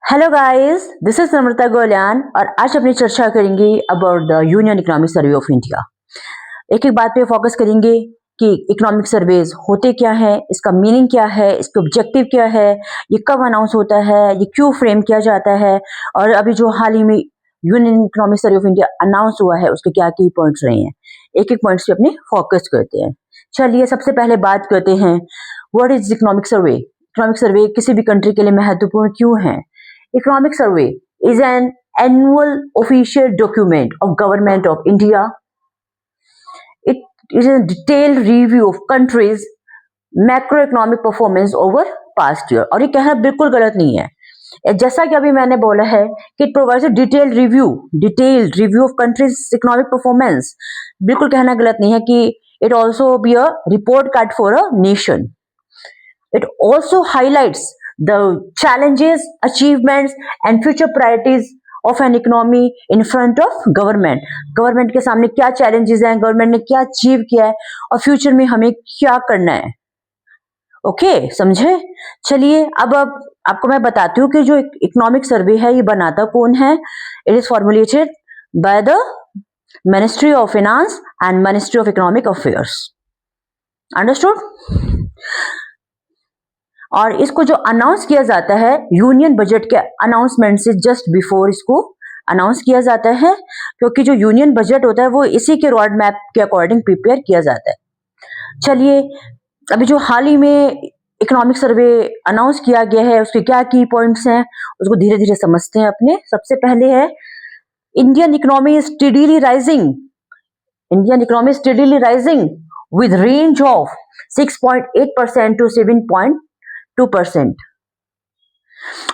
Hello guys, this is नम्रता गोल्यान और आज अपनी चर्चा करेंगे about the union economic survey of India. एक एक बात पे फोकस करेंगे कि इकोनॉमिक सर्वेज होते क्या है, इसका मीनिंग क्या है, इसके ऑब्जेक्टिव क्या है, ये कब अनाउंस होता है, ये क्यों फ्रेम किया जाता है और अभी जो हाल ही में union economic survey of India announce हुआ है उसके क्या की पॉइंट्स रहे हैं। एक एक पॉइंट्स पे अपने फोकस करते हैं। चलिए सबसे पहले बात करते हैं, what is economic survey. Economic survey किसी भी कंट्री के लिए महत्वपूर्ण क्यों है। Economic survey is an annual official document of government of India. It is a detailed review of countries' macroeconomic performance over past year. और ये कहना बिल्कुल गलत नहीं है। जैसा कि अभी मैंने बोला है कि it provides a detailed review of countries' economic performance. बिल्कुल कहना गलत नहीं है कि it also be a report card for a nation. It also highlights the challenges, achievements and future priorities of an economy in front of government. Government के सामने क्या challenges हैं, गवर्नमेंट ने क्या अचीव किया है और फ्यूचर में हमें क्या करना है। ओके, समझे। चलिए अब आपको मैं बताती हूँ कि जो इकोनॉमिक सर्वे है ये बनाता कौन है। It is formulated by the ministry of finance and ministry of economic affairs. Understood. और इसको जो अनाउंस किया जाता है यूनियन बजट के अनाउंसमेंट से जस्ट बिफोर इसको अनाउंस किया जाता है, क्योंकि जो यूनियन बजट होता है वो इसी के रोड मैप के अकॉर्डिंग प्रिपेयर किया जाता है। चलिए अभी जो हाल ही में इकोनॉमिक सर्वे अनाउंस किया गया है उसके क्या की पॉइंट्स हैं उसको धीरे धीरे समझते हैं अपने। सबसे पहले है Indian economy is steadily rising. Indian economy is steadily rising with range of 6.8% to 7.2%।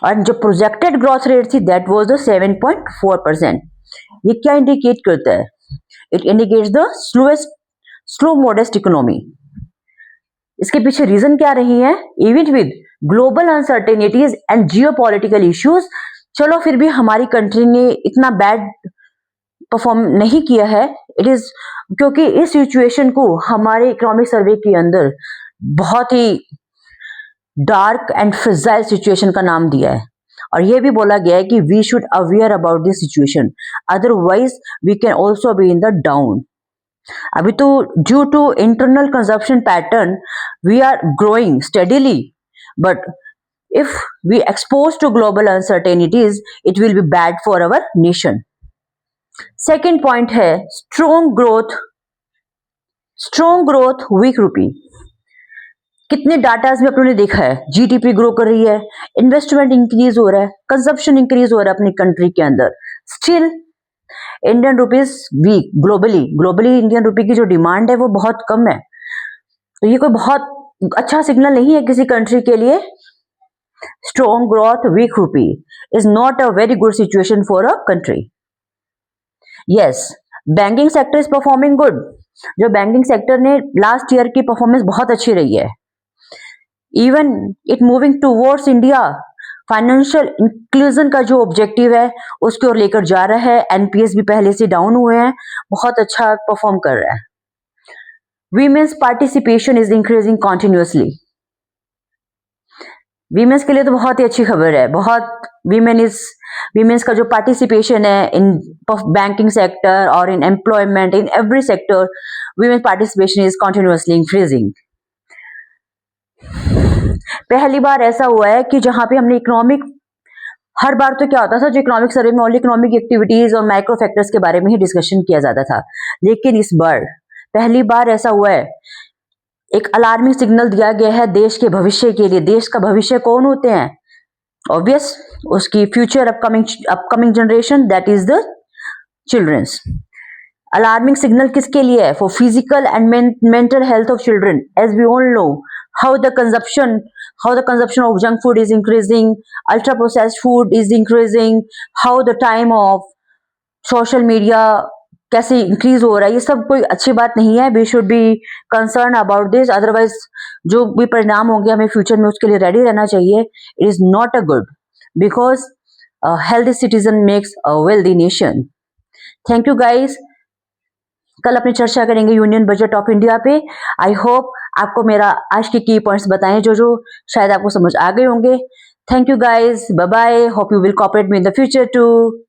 और जो प्रोजेक्टेड ग्रोथ रेट थी दैट वाज द 7.4%। ये क्या इंडिकेट करता है? It indicates the slow modest economy. इसके पीछे रीजन क्या रही है? Even with global uncertainties and geopolitical issues, चलो फिर भी हमारी कंट्री ने इतना बैड परफॉर्म नहीं किया है। इट इज क्योंकि इस सिचुएशन को हमारे इकोनॉमिक सर्वे के अंदर बहुत ही डार्क एंड फ्रेजाइल सिचुएशन का नाम दिया है और यह भी बोला गया है कि we should aware about this situation, otherwise we can also be in the down. अभी तो due to internal consumption pattern we are growing steadily, but if we expose to global uncertainties it will be bad for our nation. Second point है strong growth weak rupee. कितने datas में अपनों ने देखा है GDP grow कर रही है, इन्वेस्टमेंट इंक्रीज हो रहा है, कंजप्शन इंक्रीज हो रहा है अपनी कंट्री के अंदर, still Indian rupees weak. Globally Indian rupee की जो डिमांड है वो बहुत कम है, तो ये कोई बहुत अच्छा सिग्नल नहीं है किसी कंट्री के लिए। Strong growth weak rupee is not a very good situation for a country. Yes, banking sector is performing good. जो बैंकिंग सेक्टर ने लास्ट ईयर की परफॉर्मेंस बहुत अच्छी रही है। Even it moving towards India financial inclusion का जो objective है उसकी ओर लेकर जा रहा है। एनपीएस भी पहले से डाउन हुए हैं, बहुत अच्छा परफॉर्म कर रहा है। Women's participation is increasing continuously. Women's के लिए तो बहुत ही अच्छी खबर है। बहुत वीमेन्स का जो पार्टिसिपेशन है इन बैंकिंग सेक्टर और in employment, in every sector, women's participation is continuously increasing. पहली बार ऐसा हुआ है कि जहां पे हमने इकोनॉमिक, हर बार तो क्या होता था जो इकोनॉमिक सर्वे में ओनली इकोनॉमिक एक्टिविटीज और माइक्रो फैक्टर्स के बारे में ही डिस्कशन किया जाता था, लेकिन इस बार पहली बार ऐसा हुआ है, एक अलार्मिंग सिग्नल दिया गया है देश के भविष्य के लिए। देश का भविष्य कौन होते हैं? ऑब्वियस, उसकी future upcoming generation, that is the childrens. Alarming signal किसके लिए है? For physical and mental health of children. As we all know how the consumption of junk food is increasing, ultra processed food is increasing, how the time of social media कैसे increase हो रहा है। ये सब कोई अच्छी बात नहीं है। We should be concern about this, otherwise जो भी परिणाम होंगे हमें फ्यूचर में उसके लिए रेडी रहना चाहिए। It is not a good, because healthy citizen makes a wealthy nation. Thank you guys. कल अपनी चर्चा करेंगे यूनियन बजट ऑफ इंडिया पे। आई होप आपको मेरा आज के की पॉइंट्स बताएं जो शायद आपको समझ आ गए होंगे। Thank you guys. Bye bye. Hope you will cooperate me in the future too.